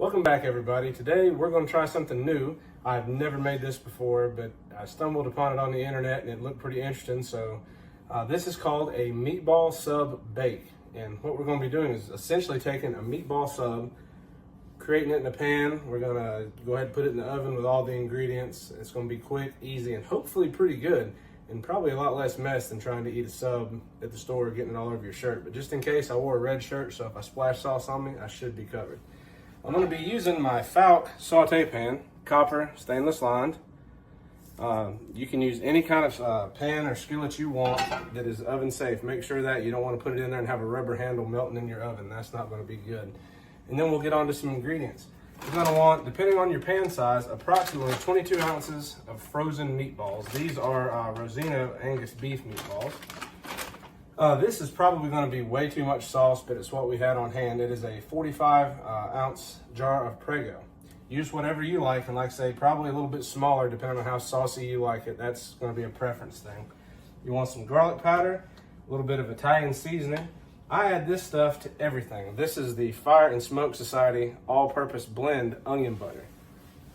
Welcome back, everybody. Today we're going to try something new. I've never made this before, but I stumbled upon it on the internet and it looked pretty interesting. So this is called a meatball sub bake. And what we're going to be doing is essentially taking a meatball sub, creating it in a pan. We're going to go ahead and put it in the oven with all the ingredients. It's going to be quick, easy, and hopefully pretty good. And probably a lot less mess than trying to eat a sub at the store getting it all over your shirt. But just in case, I wore a red shirt, so if I splash sauce on me, I should be covered. I'm going to be using my Falk saute pan, copper, stainless lined. You can use any kind of pan or skillet you want that is oven safe. Make sure that you don't want to put it in there and have a rubber handle melting in your oven. That's not going to be good. And then we'll get on to some ingredients. You're going to want, depending on your pan size, approximately 22 ounces of frozen meatballs. These are Rosino Angus beef meatballs. This is probably going to be way too much sauce, but it's what we had on hand. It is a 45 ounce jar of Prego. Use whatever you like, and like I say, probably a little bit smaller depending on how saucy you like it. That's going to be a preference thing. You want some garlic powder, a little bit of Italian seasoning. I add this stuff to everything. This is the Fire and Smoke Society all-purpose blend onion butter.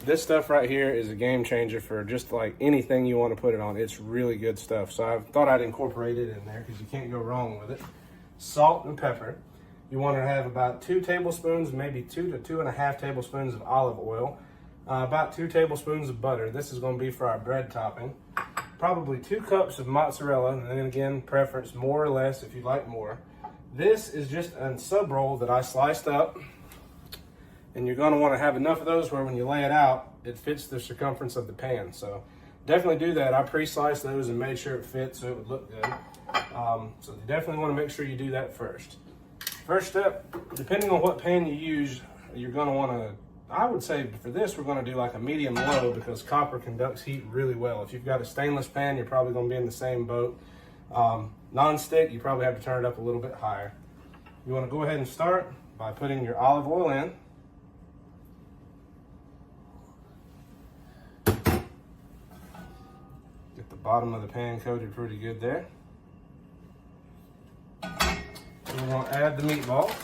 This stuff right here is a game changer for just like anything you want to put it on. It's really good stuff. So I thought I'd incorporate it in there because you can't go wrong with it. Salt and pepper. You want to have about 2 tablespoons, maybe 2 to 2.5 tablespoons of olive oil. About 2 tablespoons of butter. This is going to be for our bread topping. Probably 2 cups of mozzarella, and then again, preference more or less if you'd like more. This is just a sub roll that I sliced up. And you're going to want to have enough of those where when you lay it out, it fits the circumference of the pan. So definitely do that. I pre-sliced those and made sure it fit so it would look good. So you definitely want to make sure you do that first. First step, depending on what pan you use, you're going to want to, I would say for this, we're going to do like a medium low because copper conducts heat really well. If you've got a stainless pan, you're probably going to be in the same boat. Non-stick, you probably have to turn it up a little bit higher. You want to go ahead and start by putting your olive oil in. Bottom of the pan coated pretty good there. We're going to add the meatballs.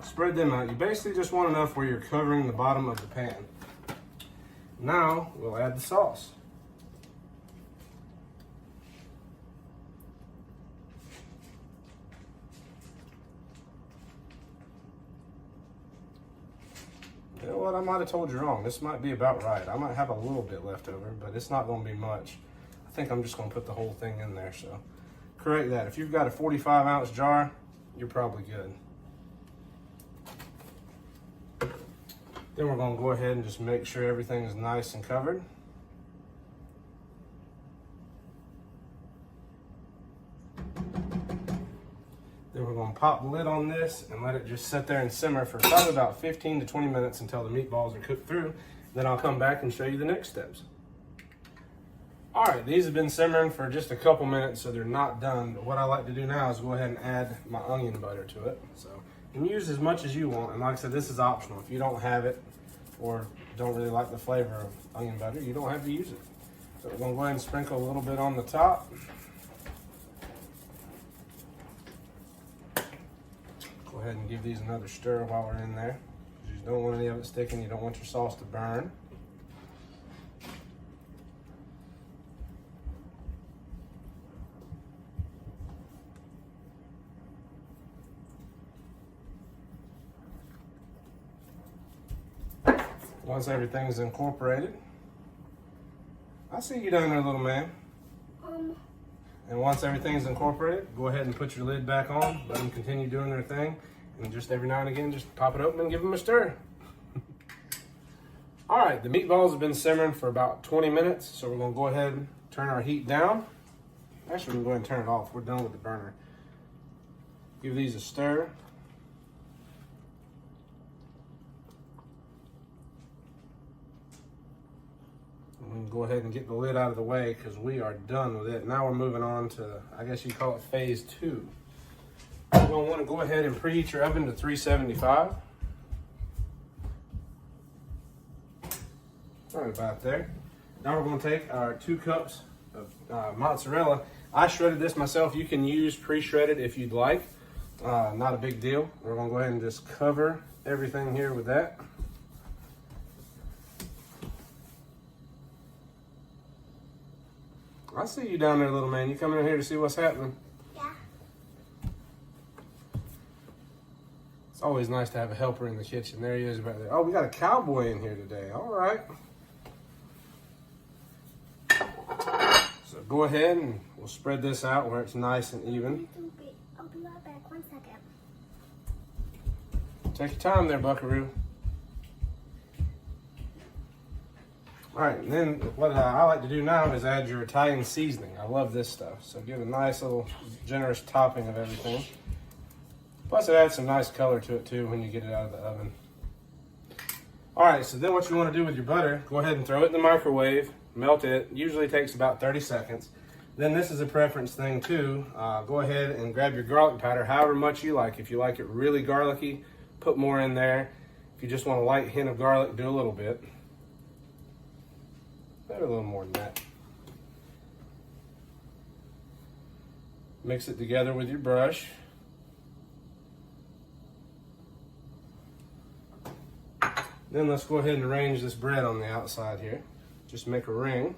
Spread them out. You basically just want enough where you're covering the bottom of the pan. Now we'll add the sauce. You know what, I might have told you wrong. This might be about right. I might have a little bit left over, but it's not going to be much. I think I'm just going to put the whole thing in there, so correct that. If you've got a 45 ounce jar, you're probably good. Then we're going to go ahead and just make sure everything is nice and covered. Then we're going to pop the lid on this and let it just sit there and simmer for probably about 15 to 20 minutes until the meatballs are cooked through. Then I'll come back and show you the next steps. All right, these have been simmering for just a couple minutes, so they're not done. But what I like to do now is go ahead and add my onion butter to it. So you can use as much as you want. And like I said, this is optional. If you don't have it or don't really like the flavor of onion butter, you don't have to use it. So we're going to go ahead and sprinkle a little bit on the top. Go ahead and give these another stir while we're in there. You don't want any of it sticking. You don't want your sauce to burn. Once everything's incorporated, I see you down there, little man. And once everything's incorporated, go ahead and put your lid back on. Let them continue doing their thing. And just every now and again, just pop it open and give them a stir. All right, the meatballs have been simmering for about 20 minutes. So we're gonna go ahead and turn our heat down. Actually, we're going to turn it off. We're done with the burner. Give these a stir. We can go ahead and get the lid out of the way because we are done with it. Now we're moving on to, I guess you call it phase 2. You're going to want to go ahead and preheat your oven to 375. Right about there. Now we're going to take our 2 cups of mozzarella. I shredded this myself. You can use pre-shredded if you'd like. not a big deal. We're gonna go ahead and just cover everything here with that. I see you down there, little man. You coming in here to see what's happening? Yeah. It's always nice to have a helper in the kitchen. There he is back there. Oh, we got a cowboy in here today. All right. So go ahead and we'll spread this out where it's nice and even. I'll be right back. 1 second. Take your time there, Buckaroo. All right, and then what I like to do now is add your Italian seasoning. I love this stuff. So give a nice little generous topping of everything. Plus it adds some nice color to it too when you get it out of the oven. All right, so then what you want to do with your butter, go ahead and throw it in the microwave, melt it. Usually takes about 30 seconds. Then this is a preference thing too. Go ahead and grab your garlic powder, however much you like. If you like it really garlicky, put more in there. If you just want a light hint of garlic, do a little bit. Maybe a little more than that. Mix it together with your brush. Then let's go ahead and arrange this bread on the outside here. Just make a ring.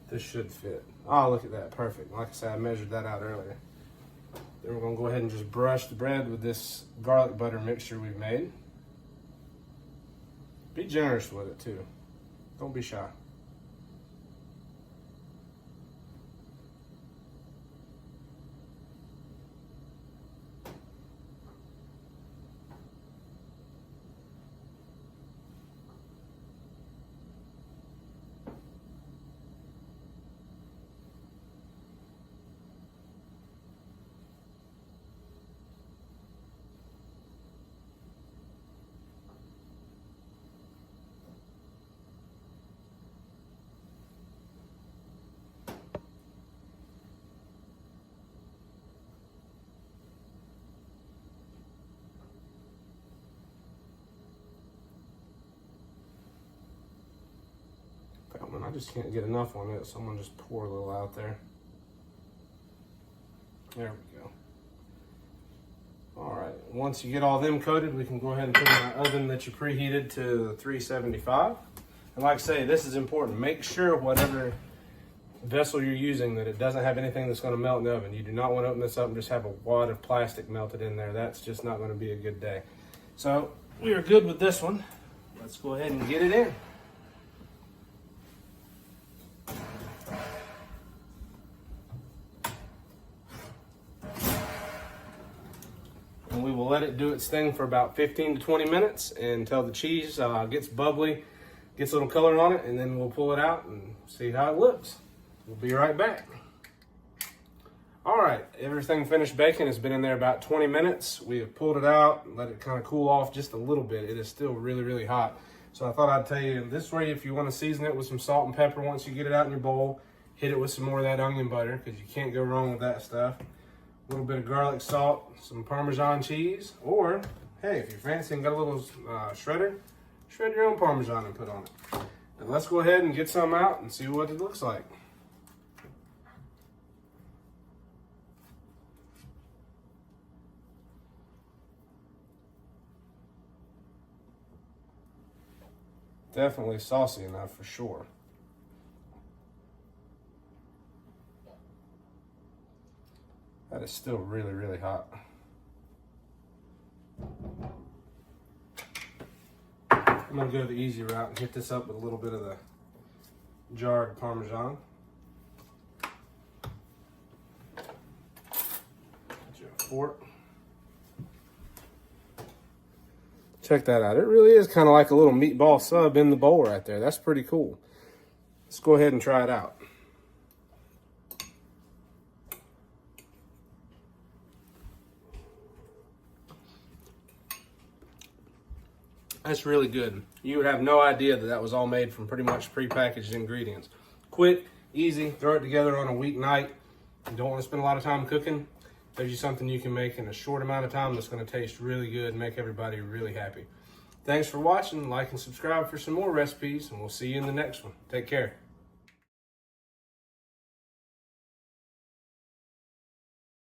This should fit. Oh, look at that, perfect. Like I said, I measured that out earlier. Then we're gonna go ahead and just brush the bread with this garlic butter mixture we've made. Be generous with it too. Don't be shy. I just can't get enough on it, so I'm gonna just pour a little out there. There we go. All right, once you get all them coated, we can go ahead and put in our oven that you preheated to 375. And like I say, this is important. Make sure whatever vessel you're using that it doesn't have anything that's gonna melt in the oven. You do not want to open this up and just have a wad of plastic melted in there. That's just not gonna be a good day. So we are good with this one. Let's go ahead and get it in. And we will let it do its thing for about 15 to 20 minutes until the cheese gets bubbly, gets a little color on it, and then we'll pull it out and see how it looks. We'll be right back. All right, everything finished baking. It's been in there about 20 minutes. We have pulled it out, let it kind of cool off just a little bit. It is still really, really hot. So I thought I'd tell you this way, if you want to season it with some salt and pepper once you get it out in your bowl, hit it with some more of that onion butter because you can't go wrong with that stuff. A little bit of garlic salt, some Parmesan cheese, or hey, if you're fancy and got a little shredder, shred your own Parmesan and put on it. Now let's go ahead and get some out and see what it looks like. Definitely saucy enough for sure. That is still really, really hot. I'm gonna go the easy route and hit this up with a little bit of the jarred Parmesan. Get you a fork. Check that out. It really is kind of like a little meatball sub in the bowl right there. That's pretty cool. Let's go ahead and try it out. That's really good. You would have no idea that that was all made from pretty much prepackaged ingredients. Quick, easy, throw it together on a weeknight. You don't want to spend a lot of time cooking. There's you something you can make in a short amount of time that's going to taste really good and make everybody really happy. Thanks for watching. Like and subscribe for some more recipes, and we'll see you in the next one. Take care.